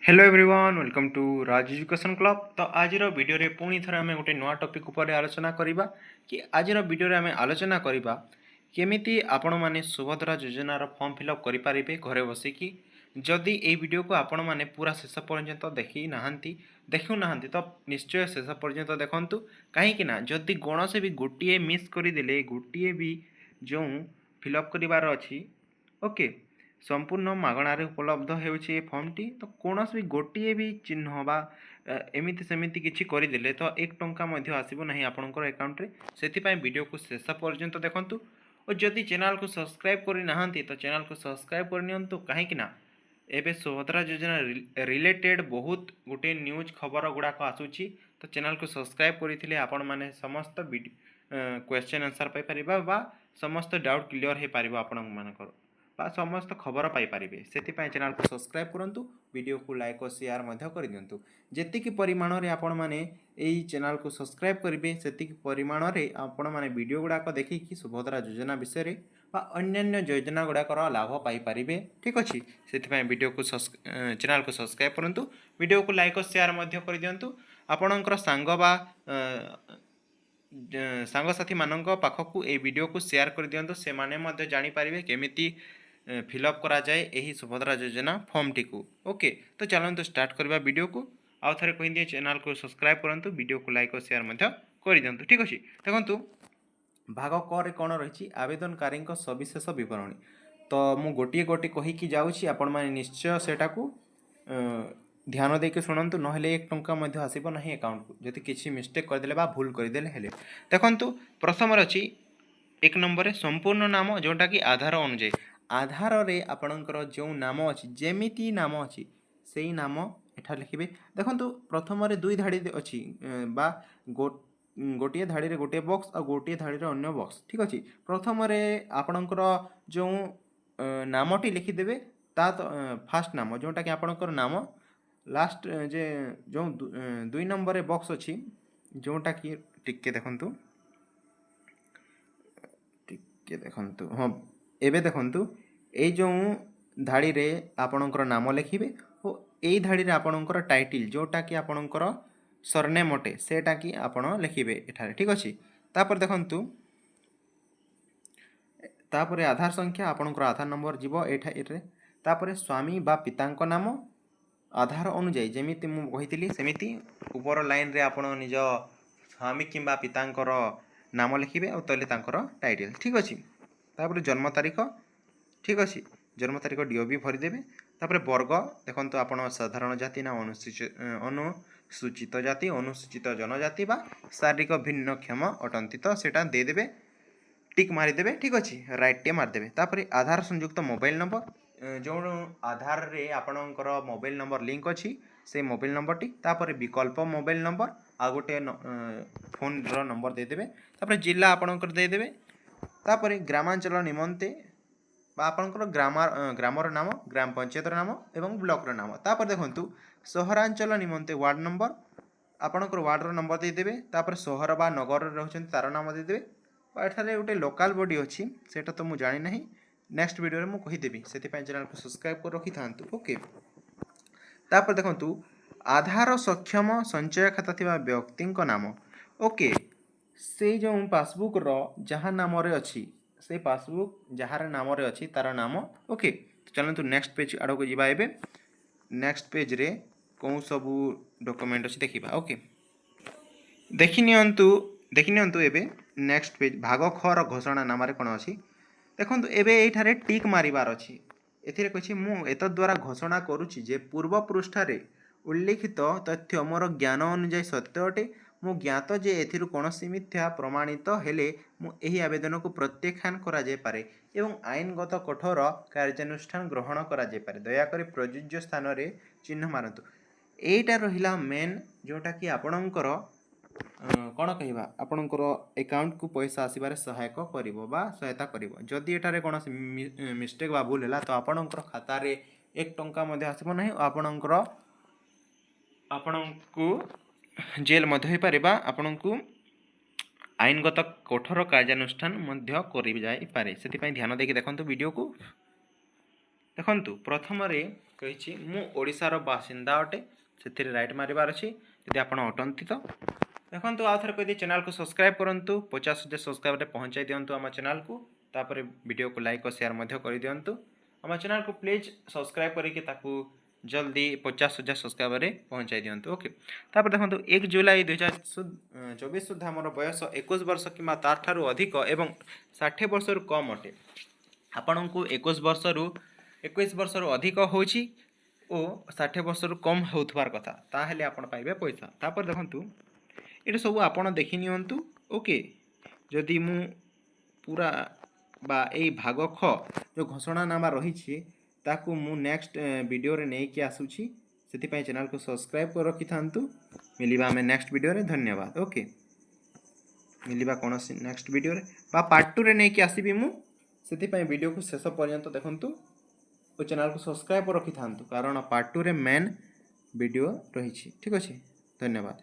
Hello everyone welcome to Raj education club. तो आज video रे पुणी थरे आम गोटे नुआ टॉपिक उपर आलोचना करवा कि आज वीडियो रे आम आलोचना करवा केमिति आपण माने सुभद्रा योजनार फॉर्म फिलअप करें घरे बसिकी। जदि ये वीडियो को आपण माने पूरा शेष पर्यंत देखी देखु ना तो निश्चय शेष पर्यंत देखंतु कहीं जदि कौन से भी गोटे मिस करदे गोटे भी जो फिलअप करार अच्छी ओके संपूर्ण मागणार उपलब्ध होउछि फॉर्म टी। तो कौन भी गोटे भी चिन्ह बा एमिति सेमिति किछि करदेले तो 1 टंका मध्य आसीबो नहीं आपनकर अकाउंट रे। सेति वीडियो को शेष पर्यंत देखंतु और जदि चैनल को सब्सक्राइब करि नाहंती तो चैनल को सब्सक्राइब करनियंतु कहीं ना एबे सुभद्रा योजना रिलेटेड बहुत गोटे न्यूज खबर गुड़ाक आसूची। तो चैनल को सब्सक्राइब करथिले आपण माने समस्त क्वेश्चन आंसर पाई परिबा बा समस्त डाउट क्लियर हे परिबा आपण मानकर बा समस्त खबर पाई परिबे। सेति चैनल को सब्सक्राइब करंतु वीडियो को लाइक और शेयर मध्य कर दियंतु। जेतिकी परिमाण रे आपण माने एई चैनल को सब्सक्राइब करिवे सेतिकी परिमाण रे आपण माने वीडियो गुड़ाक देखिकी सुभद्रा योजना विषय रे बा अन्य योजना गुड़ाकर लाभ पाई परिबे। ठीक अछि सेति वीडियो को चैनल को सब्सक्राइब करंतु वीडियो को लाइक और शेयर मध्य कर दियंतु। आपणकर सांग बा सांगसाथी मानक पाखकू ए वीडियो को शेयर कर दियंतु से माने मध्य जानि परिबे केमिति फिलअप करा जाए यही सुभद्रा योजना फॉर्म टी को। ओके तो चलते स्टार्ट करवा वीडियो को आउ थे कही दिए चैनल को सब्सक्राइब करंतु वीडियो को लाइक और शेयर मध्य कर दियंतु। ठीक अच्छे देखंतु भाग क रे कौन रही आवेदनकारी सविशेष विवरणी। तो मु गोटे गोटे कहीकि जाऊँगी आपण मैंने निश्चय सेटा को ध्यान देके शुणु ना 1 टंका मध्य आसीबो नहीं अकाउंट को जदि किसी मिस्टेक करदेले बा भूल करदेले हेले। देखंतु प्रथम अच्छी 1 नंबर संपूर्ण नाम जोटा कि आधार अनुଯାयी आधार रे आपणकर जो नाम अच्छी जेमिति नाम अच्छी से ही नाम एठा लिखिबे। देखंतु प्रथम रे 2 धाड़ी अच्छी बा गोटे धाड़ी रे गोटे बॉक्स और गोटे धाड़ी रे अन्य बॉक्स। ठीक अच्छे प्रथम रे आपणकर जो नामटी लिखिदेवे ता तो फास्ट नाम जोटा कि आपणकर नाम लास्ट जे जो 2 नंबर रे बॉक्स अच्छी जोटा कि टिके देखंतु हाँ एबे देखंतु ए जो धाड़ी रे आपणकर नाम लिखिबे और ए धाड़ी रे आपणकर टाइटल जोटा कि आपणकर सरनेम अटे सेटा कि आपण लिखिबे एठारे। ठीक अछि तापर देखंतु तापर आधार संख्या आपणकर आधार नंबर जीवो एठारे तापर स्वामी बा पितांको नाम आधार अनुଯାयी जेमिति मु कहितली सेमिति ऊपर लाइन रे आपण निज स्वामी किंबा पितांकर नाम लिखिबे और तले तांकर टाइटल। ठीक अछि तापर जन्म तारीख ठीक अछि जन्म तारीख डीओ भी भरी देबे। तापर वर्ग देखंतु आपण साधारण जाति ना अनुसूचित जाति अनुसूचित जनजाति बा शारीरिक भिन्नक्षम अटंती तो सेटा दे देबे टिक मारी देबे। ठीक अछि राइट टे मार देबे। तापर आधार संयुक्त मोबाइल नंबर जो आधार रे आपणकर मोबाइल नंबर लिंक अच्छी से मोबाइल नंबर टी तापर विकल्प मोबाइल नंबर आ गोटे फोन रो नंबर दे देबे। तापर जिला आपणकर दे देबे तापर ग्रामांचल निमंते बा आपणकर ग्रामर नाम ग्राम पंचायत नाम एवं ब्लॉक रो नाम। तापर देखंतु सहरांचल निमंते वार्ड नंबर आपणकर वार्ड रो नंबर दे देबे। तापर सहर बा नगर रहउछन तार नाम दे देबे। एठारे गोटे लोकल बॉडी अच्छी सेटा तो मु जानि नहीं नेक्स्ट वीडियो रे मु कहि देबी सेति पय चैनल को सब्सक्राइब कर रखि थांतु। ओके तापर देखंतु आधार सक्षम संचय खाता थिबा व्यक्ति नाम ओके से जो पासबुक रो जहाँ नाम रे अच्छी से पासबुक जहाँ नाम रे अच्छी तार नाम। ओके चलतु नेक्स्ट पेज आड़ को जीवा एबे नेक्स्ट पेज रे कौन सबू डॉक्यूमेंट अच्छी देखिबा। ओके देखि नियंतु एबे नेक्स्ट पेज भाग ख रो घोषणा नाम रे कोन अच्छी देखंतु एबे एठारे टिक मारिबार अच्छी एथिरे कछि मु एत द्वारा घोषणा करूछि जे पूर्व पृष्ठ रे उल्लेखित तथ्य मोर ज्ञान अनुଯାयी सत्य अटे मु ज्ञात जे एथिरु कोनोसी मिथ्या प्रमाणित हेले मु एही आवेदन को प्रत्याख्यान करा जाय पारे एवं आईनगत कठोर कार्यानुष्ठान ग्रहण करा जाय पारे दया करी प्रयोज्य स्थान रे चिन्ह मारंतु। एटा रहिला मेन जोटा कि आपणकर कौन कहवा आपणकर अकाउंट को पैसा आसबार सहायक करिवो बा सहायता करिवो। जदि एटारे कोनोसी मिस्टेक बा भूल होला तो आपणकर खाता रे 1 टंका मध्य आसीबो नहीं आपणकर आपणको जेल मध्य हो पारे बा आपणको आईनगत कठोर कार्यानुष्ठान मध्य करि जाय पारे। सेति पय ध्यान देके देखंतु वीडियो को देखंतु प्रथम रे କହିଛି ମୁଁ ଓଡ଼ିଶାର ବାସିନ୍ଦା ଅଟେ, ସେଥିରେ ରାଇଟ୍ ମାରିବାର ଅଛି। ଯଦି ଆପଣ ଅଟନ୍ତି ତ ଦେଖନ୍ତୁ ଆଉ ଥରେ କହିଦିଏ, ଚ୍ୟାନେଲକୁ ସବସ୍କ୍ରାଇବ୍ କରନ୍ତୁ, 50,000 ସବସ୍କ୍ରାଇବରେ ପହଞ୍ଚାଇ ଦିଅନ୍ତୁ ଆମ ଚ୍ୟାନେଲକୁ। ତାପରେ ଭିଡ଼ିଓକୁ ଲାଇକ୍ ଓ ସେୟାର ମଧ୍ୟ କରିଦିଅନ୍ତୁ। ଆମ ଚ୍ୟାନେଲକୁ ପ୍ଲିଜ୍ ସବସ୍କ୍ରାଇବ୍ କରିକି ତାକୁ ଜଲ୍ଦି 50,000 ସବସ୍କ୍ରାଇବରେ ପହଞ୍ଚାଇ ଦିଅନ୍ତୁ। ଓକେ, ତାପରେ ଦେଖନ୍ତୁ 1 ଜୁଲାଇ 2024 ସୁଦ୍ଧା ଆମର ବୟସ 21 ବର୍ଷ କିମ୍ବା ତା'ଠାରୁ ଅଧିକ ଏବଂ 60 ବର୍ଷରୁ କମ୍ ଅଟେ। ଆପଣଙ୍କୁ 21 ବର୍ଷରୁ ଅଧିକ ହେଉଛି ଓ 60 ବର୍ଷରୁ କମ୍ ହେଉଥିବାର କଥା, ତାହେଲେ ଆପଣ ପାଇବେ ପଇସା। ତାପରେ ଦେଖନ୍ତୁ ଏଇଟା ସବୁ ଆପଣ ଦେଖି ନିଅନ୍ତୁ। ଓକେ, ଯଦି ମୁଁ ପୁରା ବା ଏଇ ଭାଗ ଖ ଯେଉଁ ଘୋଷଣାନାମା ରହିଛି ତାକୁ ମୁଁ ନେକ୍ସଟ ଭିଡ଼ିଓରେ ନେଇକି ଆସୁଛି, ସେଥିପାଇଁ ଚ୍ୟାନେଲକୁ ସବସ୍କ୍ରାଇବ୍ କରି ରଖିଥାନ୍ତୁ। ମିଳିବା ଆମେ ନେକ୍ସଟ ଭିଡ଼ିଓରେ। ଧନ୍ୟବାଦ। ଓକେ, ମିଳିବା କୌଣସି ନେକ୍ସଟ ଭିଡ଼ିଓରେ ବା ପାର୍ଟ 2ରେ ନେଇକି ଆସିବି ମୁଁ, ସେଥିପାଇଁ ଭିଡ଼ିଓକୁ ଶେଷ ପର୍ଯ୍ୟନ୍ତ ଦେଖନ୍ତୁ ଓ ଚ୍ୟାନେଲକୁ ସବସ୍କ୍ରାଇବ୍ ରଖିଥାନ୍ତୁ, କାରଣ ପାର୍ଟ 2ରେ ମେନ୍ ଭିଡ଼ିଓ ରହିଛି। ଠିକ୍ ଅଛି, ଧନ୍ୟବାଦ।